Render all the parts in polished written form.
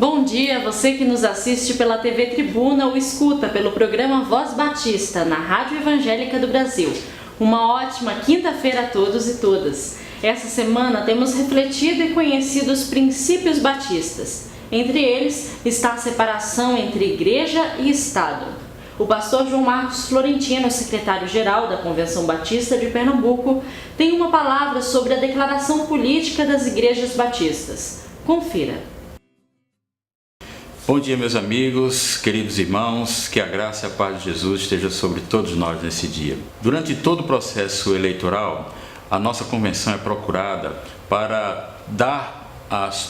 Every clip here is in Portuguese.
Bom dia, você que nos assiste pela TV Tribuna ou escuta pelo programa Voz Batista, na Rádio Evangélica do Brasil. Uma ótima quinta-feira a todos e todas. Essa semana temos refletido e conhecido os princípios batistas. Entre eles está a separação entre igreja e Estado. O pastor João Marcos Florentino, secretário-geral da Convenção Batista de Pernambuco, tem uma palavra sobre a declaração política das igrejas batistas. Confira. Bom dia, meus amigos, queridos irmãos, que a graça e a paz de Jesus esteja sobre todos nós nesse dia. Durante todo o processo eleitoral, a nossa convenção é procurada para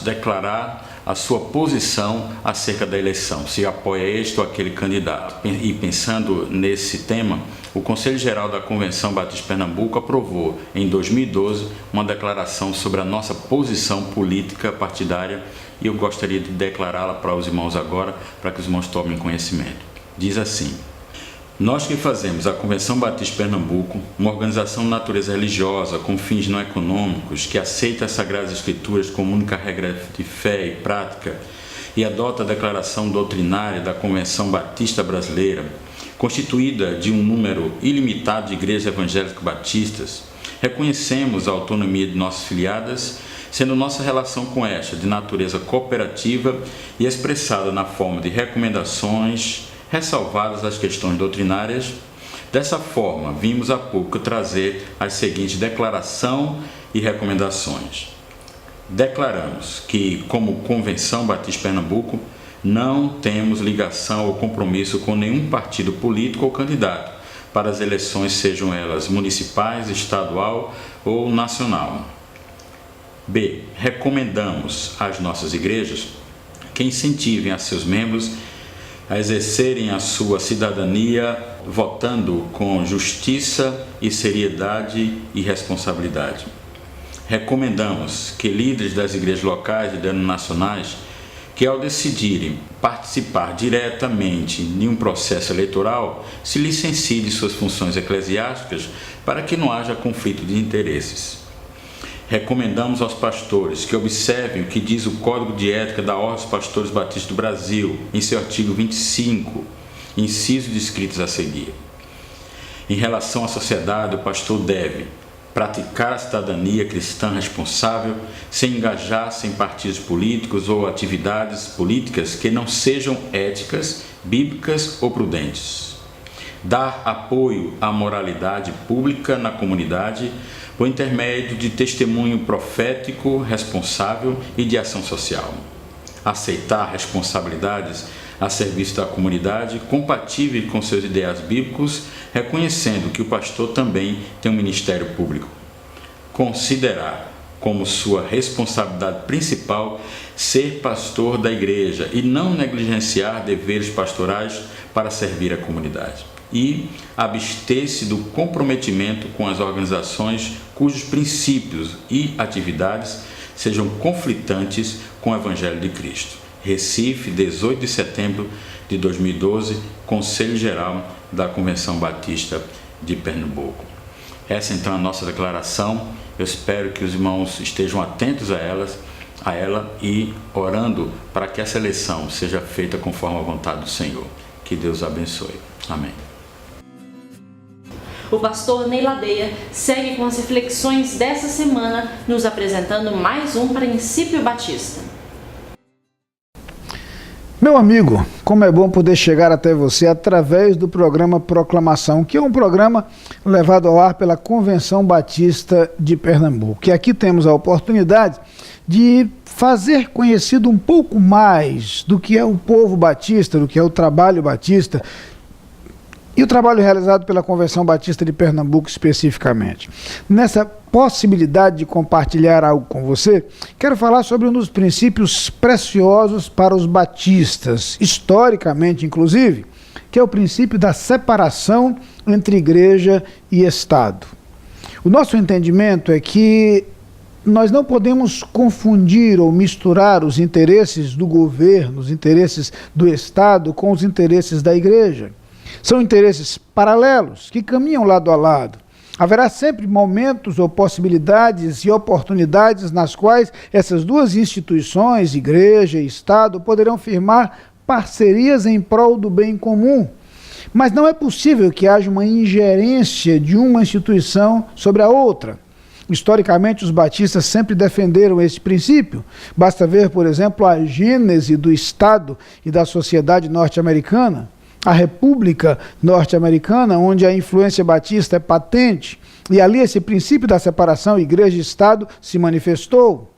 declarar a sua posição acerca da eleição, se apoia este ou aquele candidato. E pensando nesse tema, o Conselho Geral da Convenção Batista de Pernambuco aprovou em 2012 uma declaração sobre a nossa posição política partidária e eu gostaria de declará-la para os irmãos agora, para que os irmãos tomem conhecimento. Diz assim: nós que fazemos a Convenção Batista de Pernambuco, uma organização de natureza religiosa com fins não econômicos, que aceita as Sagradas Escrituras como única regra de fé e prática e adota a declaração doutrinária da Convenção Batista Brasileira, constituída de um número ilimitado de igrejas evangélicas batistas, reconhecemos a autonomia de nossas filiadas, sendo nossa relação com esta de natureza cooperativa e expressada na forma de recomendações, ressalvadas as questões doutrinárias. Dessa forma, vimos há pouco trazer as seguintes declaração e recomendações. Declaramos que, como Convenção Batista de Pernambuco, não temos ligação ou compromisso com nenhum partido político ou candidato para as eleições, sejam elas municipais, estadual ou nacional. B. Recomendamos às nossas igrejas que incentivem a seus membros a exercerem a sua cidadania votando com justiça e seriedade e responsabilidade. Recomendamos que líderes das igrejas locais e denominacionais que, ao decidirem participar diretamente em um processo eleitoral, se licenciem de suas funções eclesiásticas para que não haja conflito de interesses. Recomendamos aos pastores que observem o que diz o Código de Ética da Ordem dos Pastores Batistas do Brasil, em seu artigo 25, incisos descritos a seguir. Em relação à sociedade, o pastor deve praticar a cidadania cristã responsável, sem engajar-se em partidos políticos ou atividades políticas que não sejam éticas, bíblicas ou prudentes. Dar apoio à moralidade pública na comunidade por intermédio de testemunho profético, responsável e de ação social. Aceitar responsabilidades a serviço da comunidade compatíveis com seus ideais bíblicos, reconhecendo que o pastor também tem um ministério público. Considerar como sua responsabilidade principal ser pastor da igreja e não negligenciar deveres pastorais para servir a comunidade. E abster-se do comprometimento com as organizações cujos princípios e atividades sejam conflitantes com o Evangelho de Cristo. Recife, 18 de setembro de 2012, Conselho Geral da Convenção Batista de Pernambuco. Essa então é a nossa declaração. Eu espero que os irmãos estejam atentos a ela e orando para que essa eleição seja feita conforme a vontade do Senhor. Que Deus abençoe. Amém. O pastor Ney Ladeia segue com as reflexões dessa semana, nos apresentando mais um princípio batista. Meu amigo, como é bom poder chegar até você através do programa Proclamação, que é um programa levado ao ar pela Convenção Batista de Pernambuco. E aqui temos a oportunidade de fazer conhecido um pouco mais do que é o povo batista, do que é o trabalho batista, e o trabalho realizado pela Convenção Batista de Pernambuco especificamente. Nessa possibilidade de compartilhar algo com você, quero falar sobre um dos princípios preciosos para os batistas, historicamente inclusive, que é o princípio da separação entre igreja e Estado. O nosso entendimento é que nós não podemos confundir ou misturar os interesses do governo, os interesses do Estado com os interesses da igreja. São interesses paralelos, que caminham lado a lado. Haverá sempre momentos ou possibilidades e oportunidades nas quais essas duas instituições, igreja e Estado, poderão firmar parcerias em prol do bem comum. Mas não é possível que haja uma ingerência de uma instituição sobre a outra. Historicamente, os batistas sempre defenderam esse princípio. Basta ver, por exemplo, a gênese do Estado e da sociedade norte-americana, a República Norte-Americana, onde a influência batista é patente, e ali esse princípio da separação igreja e Estado se manifestou.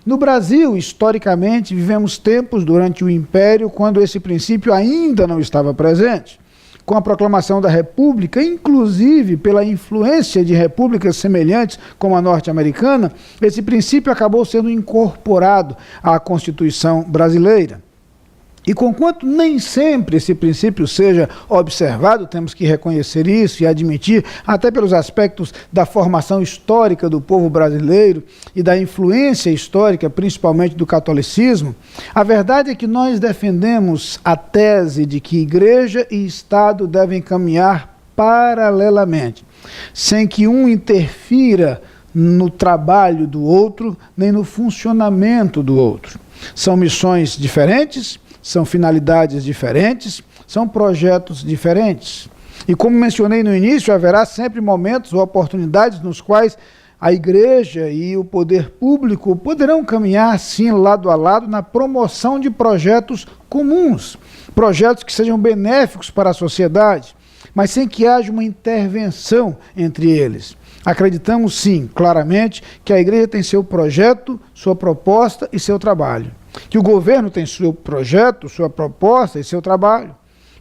No Brasil, historicamente, vivemos tempos durante o Império quando esse princípio ainda não estava presente. Com a proclamação da República, inclusive pela influência de repúblicas semelhantes como a norte-americana, esse princípio acabou sendo incorporado à Constituição brasileira. E conquanto nem sempre esse princípio seja observado, temos que reconhecer isso e admitir, até pelos aspectos da formação histórica do povo brasileiro e da influência histórica, principalmente do catolicismo, a verdade é que nós defendemos a tese de que igreja e Estado devem caminhar paralelamente, sem que um interfira no trabalho do outro, nem no funcionamento do outro. São missões diferentes, são finalidades diferentes, são projetos diferentes. E como mencionei no início, haverá sempre momentos ou oportunidades nos quais a igreja e o poder público poderão caminhar, sim, lado a lado, na promoção de projetos comuns, projetos que sejam benéficos para a sociedade, mas sem que haja uma intervenção entre eles. Acreditamos, sim, claramente, que a igreja tem seu projeto, sua proposta e seu trabalho. Que o governo tem seu projeto, sua proposta e seu trabalho,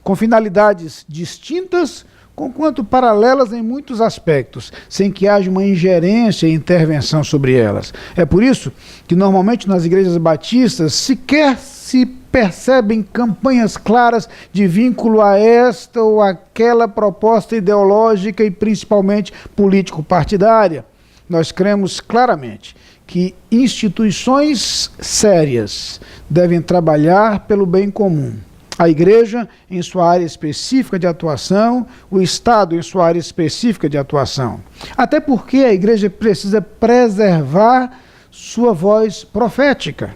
com finalidades distintas, conquanto paralelas em muitos aspectos, sem que haja uma ingerência e intervenção sobre elas. É por isso que normalmente nas igrejas batistas sequer se percebem campanhas claras de vínculo a esta ou aquela proposta ideológica e principalmente político-partidária. Nós cremos claramente que instituições sérias devem trabalhar pelo bem comum. A igreja em sua área específica de atuação, o Estado em sua área específica de atuação. Até porque a igreja precisa preservar sua voz profética,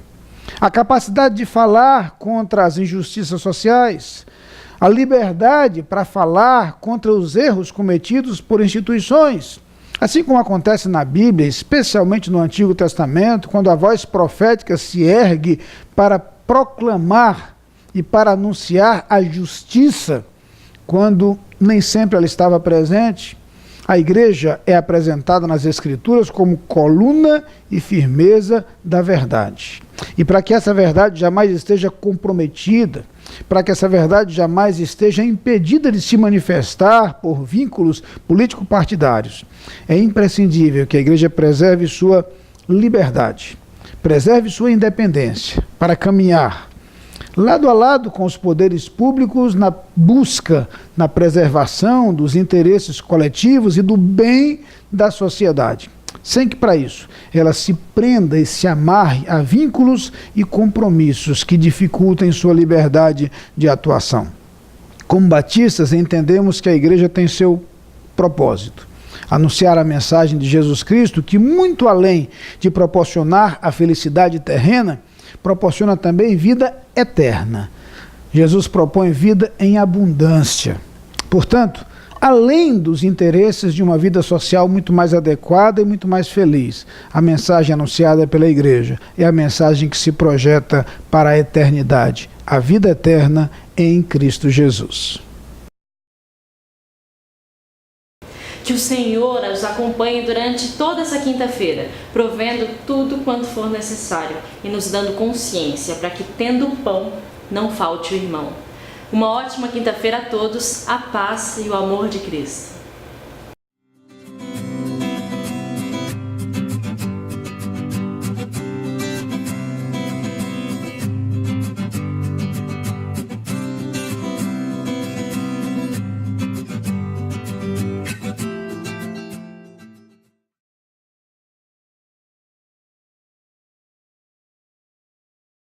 a capacidade de falar contra as injustiças sociais, a liberdade para falar contra os erros cometidos por instituições. Assim como acontece na Bíblia, especialmente no Antigo Testamento, quando a voz profética se ergue para proclamar e para anunciar a justiça, quando nem sempre ela estava presente, a igreja é apresentada nas Escrituras como coluna e firmeza da verdade. E para que essa verdade jamais esteja comprometida, para que essa verdade jamais esteja impedida de se manifestar por vínculos político-partidários, é imprescindível que a igreja preserve sua liberdade, preserve sua independência para caminhar lado a lado com os poderes públicos na busca, na preservação dos interesses coletivos e do bem da sociedade, sem que para isso ela se prenda e se amarre a vínculos e compromissos que dificultem sua liberdade de atuação. Como batistas, entendemos que a igreja tem seu propósito: anunciar a mensagem de Jesus Cristo, que muito além de proporcionar a felicidade terrena, proporciona também vida eterna. Jesus propõe vida em abundância. Portanto, além dos interesses de uma vida social muito mais adequada e muito mais feliz, a mensagem anunciada pela igreja é a mensagem que se projeta para a eternidade, a vida eterna em Cristo Jesus. Que o Senhor os acompanhe durante toda essa quinta-feira, provendo tudo quanto for necessário e nos dando consciência para que, tendo pão, não falte o irmão. Uma ótima quinta-feira a todos, a paz e o amor de Cristo.